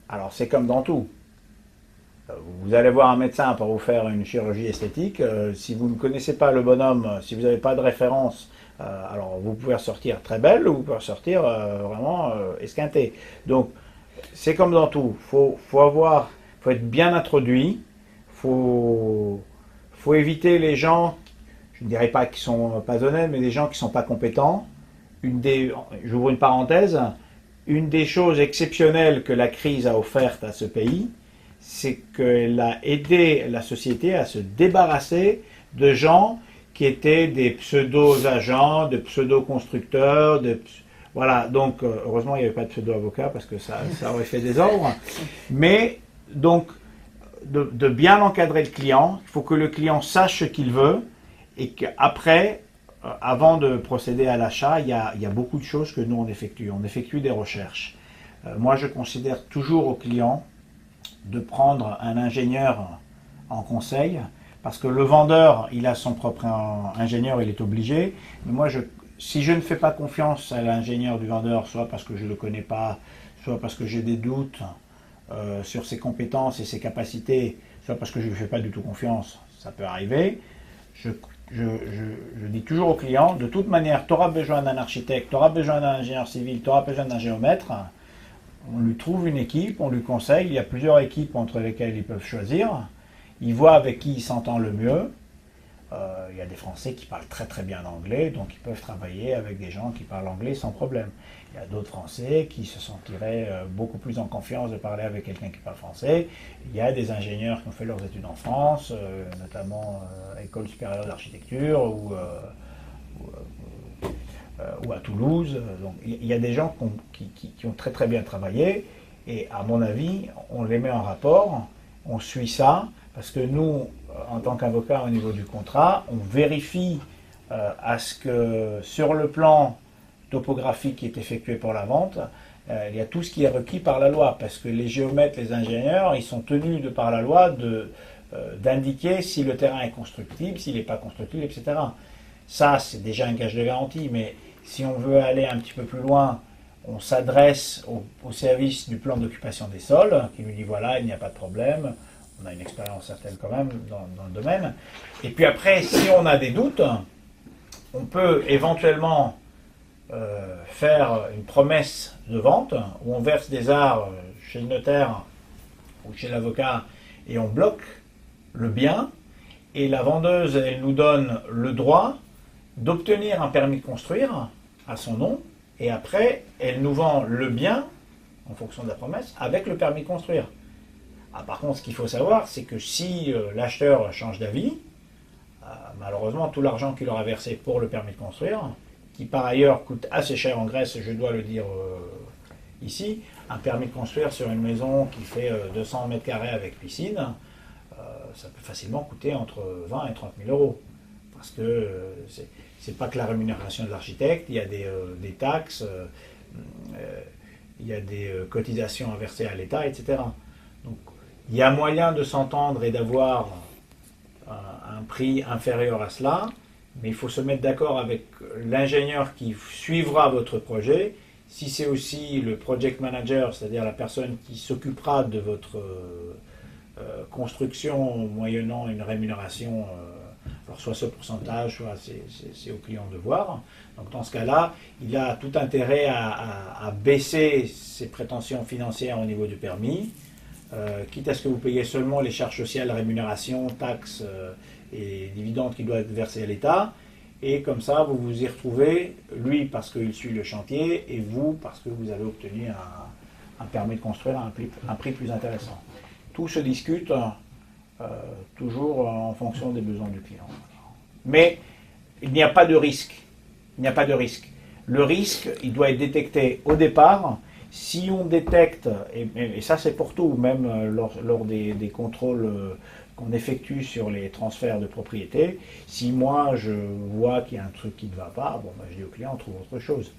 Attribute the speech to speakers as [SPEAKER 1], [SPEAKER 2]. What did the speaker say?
[SPEAKER 1] Alors c'est comme dans tout. Vous allez voir un médecin pour vous faire une chirurgie esthétique. Si vous ne connaissez pas le bonhomme, si vous n'avez pas de référence, alors vous pouvez ressortir très belle ou vous pouvez ressortir vraiment esquintée. Donc c'est comme dans tout. Faut être bien introduit. Faut éviter les gens, je ne dirais pas qui sont pas honnêtes, mais les gens qui ne sont pas compétents. J'ouvre une parenthèse. Une des choses exceptionnelles que la crise a offertes à ce pays, c'est qu'elle a aidé la société à se débarrasser de gens qui étaient des pseudo-agents, de pseudo-constructeurs, voilà, donc heureusement il n'y avait pas de pseudo-avocats parce que ça aurait fait désordre. Mais donc de bien encadrer le client, il faut que le client sache ce qu'il veut et qu'après, avant de procéder à l'achat, il y a beaucoup de choses que nous on effectue. On effectue des recherches. Moi je considère toujours au client de prendre un ingénieur en conseil, parce que le vendeur, il a son propre ingénieur, il est obligé. Mais moi, si je ne fais pas confiance à l'ingénieur du vendeur, soit parce que je ne le connais pas, soit parce que j'ai des doutes sur ses compétences et ses capacités, soit parce que je ne lui fais pas du tout confiance, ça peut arriver, je dis toujours au client, de toute manière, tu auras besoin d'un architecte, tu auras besoin d'un ingénieur civil, tu auras besoin d'un géomètre. On lui trouve une équipe, on lui conseille, il y a plusieurs équipes entre lesquelles ils peuvent choisir. Il voit avec qui il s'entend le mieux. Il y a des Français qui parlent très très bien anglais, donc ils peuvent travailler avec des gens qui parlent anglais sans problème. Il y a d'autres Français qui se sentiraient beaucoup plus en confiance de parler avec quelqu'un qui parle français. Il y a des ingénieurs qui ont fait leurs études en France, notamment École supérieure d'architecture ou à Toulouse. Donc, il y a des gens qui ont très très bien travaillé et à mon avis, on les met en rapport, on suit ça, parce que nous, en tant qu'avocat au niveau du contrat, on vérifie à ce que sur le plan topographique qui est effectué pour la vente, il y a tout ce qui est requis par la loi, parce que les géomètres, les ingénieurs, ils sont tenus de par la loi d'indiquer si le terrain est constructible, s'il n'est pas constructible, etc. Ça, c'est déjà un gage de garantie, mais si on veut aller un petit peu plus loin, on s'adresse au service du plan d'occupation des sols, qui nous dit voilà, il n'y a pas de problème, on a une expérience certaine quand même dans le domaine. Et puis après, si on a des doutes, on peut éventuellement faire une promesse de vente, où on verse des arts chez le notaire ou chez l'avocat, et on bloque le bien, et la vendeuse, elle nous donne le droit d'obtenir un permis de construire à son nom, et après, elle nous vend le bien, en fonction de la promesse, avec le permis de construire. Ah, par contre, ce qu'il faut savoir, c'est que si l'acheteur change d'avis, malheureusement, tout l'argent qu'il aura versé pour le permis de construire, qui par ailleurs coûte assez cher en Grèce, je dois le dire ici, un permis de construire sur une maison qui fait 200 mètres carrés avec piscine, ça peut facilement coûter entre 20 et 30 000 euros. Parce que c'est pas que la rémunération de l'architecte, il y a des taxes, il y a des cotisations à verser à l'État, etc. Donc il y a moyen de s'entendre et d'avoir un prix inférieur à cela, mais il faut se mettre d'accord avec l'ingénieur qui suivra votre projet. Si c'est aussi le project manager, c'est-à-dire la personne qui s'occupera de votre construction moyennant une rémunération, alors soit ce pourcentage, soit c'est au client de voir. Donc dans ce cas-là, il a tout intérêt à baisser ses prétentions financières au niveau du permis, quitte à ce que vous payiez seulement les charges sociales, rémunération, taxes et dividendes qui doivent être versés à l'État. Et comme ça, vous vous y retrouvez, lui parce qu'il suit le chantier, et vous parce que vous avez obtenu un permis de construire à un prix plus intéressant. Tout se discute toujours en fonction des besoins du client. Mais il n'y a pas de risque. Il n'y a pas de risque. Le risque, il doit être détecté au départ. Si on détecte, et ça c'est pour tout, même lors des contrôles qu'on effectue sur les transferts de propriété, si moi je vois qu'il y a un truc qui ne va pas, bon, ben, je dis au client, on trouve autre chose.